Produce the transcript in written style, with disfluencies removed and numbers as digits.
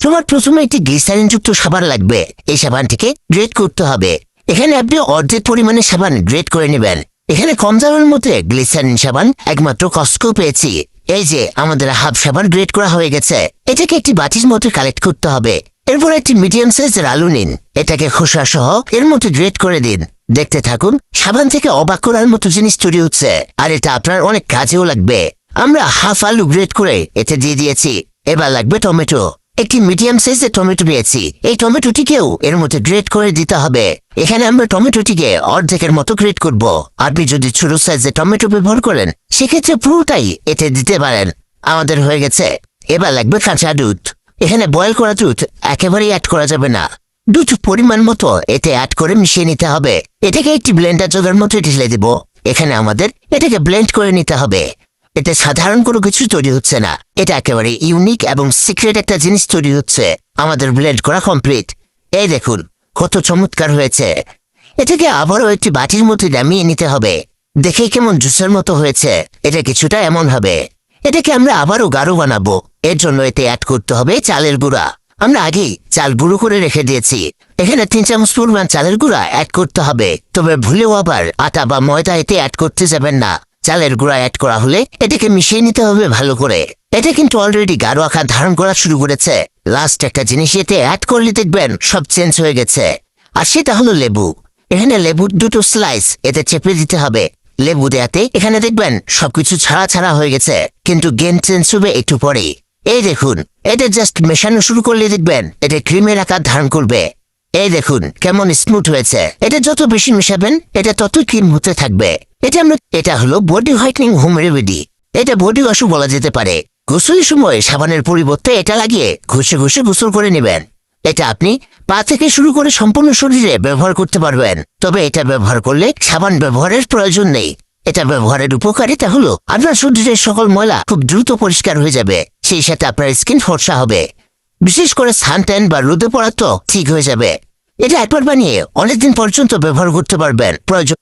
তোমার প্রথমে একটি গ্লিসারিন যুক্ত সাবান লাগবে। এই সাবানটিকে গ্রেট করতে হবে। এখানে আপনি অর্ধেক পরিমাণে সাবান গ্রেট করে নেবেন। এখানে কম দামের মধ্যে গ্লিসারিন সাবান একমাত্র কস্টকো পেয়েছি। এই যে আমাদের হাফ সাবান গ্রেট করা হয়ে গেছে। এটাকে একটি বাটির মধ্যে কালেক্ট করতে হবে। এরপর একটি মিডিয়াম সাইজের আলু নিন, এটাকে খোসা সহ এর মধ্যে গ্রেট করে দিন। দেখতে থাকুন, সাবান থেকে অবাক করার মতো জিনিস তৈরি হচ্ছে, আর এটা আপনার অনেক কাজেও লাগবে। আমরা হাফ আলু গ্রেট করে এতে দিয়ে দিয়েছি। এবার লাগবে টমেটো। একটি মিডিয়াম সাইজের টমেটো পেয়েছি। এই টমেটোটিকেও এর মধ্যে গ্রেট করে দিতে হবে। এখানে আমরা টমেটোটিকে অর্ধেকের মতো গ্রেট করব। আপনি যদি ছোট সাইজের টমেটো ব্যবহার করেন সেক্ষেত্রে পুরোটাই এতে দিতে পারেন। আমাদের হয়ে গেছে। এবার লাগবে কাঁচা দুধ। এখানে বয়েল করা দুধ একেবারেই অ্যাড করা যাবে না। দুধ পরিমাণ মতো এতে অ্যাড করে মিশিয়ে নিতে হবে। এটাকে একটি ব্লেন্ডার জারের মতো ঢেলে দেব। এখানে আমাদের এটাকে ব্লেন্ড করে নিতে হবে। এতে সাধারণ কোনো কিছু তৈরি হচ্ছে না, এটা একেবারে ইউনিক এবং সিক্রেট একটা জিনিস তৈরি হচ্ছে। আমাদের ব্লেন্ড করা কমপ্লিট। এই দেখুন কত চমৎকার হয়েছে। এটাকে আবারও একটি বাটির মধ্যে নামিয়ে নিতে হবে। দেখেই কেমন জুসের মতো হয়েছে। এটা কিছুটা এমন হবে। এটাকে আমরা আবারও গাঢ় বানাবো। এর জন্য এতে অ্যাড করতে হবে চালের গুঁড়া। আমরা আগেই চাল গুঁড়ো করে রেখে দিয়েছি। এখানে 3 চামচ পরিমাণ চালের গুঁড়া অ্যাড করতে হবে। তবে ভুলেও আবার আটা বা ময়দা এতে অ্যাড করতে যাবেন না। চালের গুঁড়া অ্যাড করা হলে এটাকে মিশিয়ে নিতে হবে ভালো করে। এটা কিন্তু অলরেডি গাঢ় আকার ধারণ করা শুরু করেছে। লাস্ট একটা জিনিস এতে অ্যাড করলে দেখবেন সব চেঞ্জ হয়ে গেছে। আর সেটা হলো লেবু। এখানে লেবুর 2টো স্লাইস এতে চেপে দিতে হবে। লেবু দেয়াতে এখানে দেখবেন সবকিছু ছাড়া ছাড়া হয়ে গেছে, কিন্তু গেম চেঞ্জ হবে একটু পরে। এই দেখুন, এটা জাস্ট মেশানো শুরু করলে দেখবেন এটা ক্রিমের আকার ধারণ করবে। এই দেখুন কেমন স্মুথ হয়েছে। এটা যত বেশি মেশাবেন এটা তত ক্রিম হতে থাকবে। এটা হলো বডি হোয়াইটনিং হোম রেমেডি। এটা বডি ওয়াশও বলা যেতে পারে। গোসলের সময় সাবানের পরিবর্তে এটা লাগিয়ে ঘষে ঘষে গোসল করে নেবেন। এটা আপনি পা থেকে শুরু করে সম্পূর্ণ শরীরে ব্যবহার করতে পারবেন। তবে এটা ব্যবহার করলে সাবান ব্যবহারের প্রয়োজন নেই। এটা ব্যবহারের উপকারিতা হলো আপনার শরীরের সকল ময়লা খুব দ্রুত পরিষ্কার হয়ে যাবে। সেই সাথে আপনার স্কিন ফর্সা হবে। বিশেষ করে সানট্যান বা রোদে পড়া তো ঠিক হয়ে যাবে। এটা একবার বানিয়ে অনেকদিন পর্যন্ত ব্যবহার করতে পারবেন। প্রয়োজন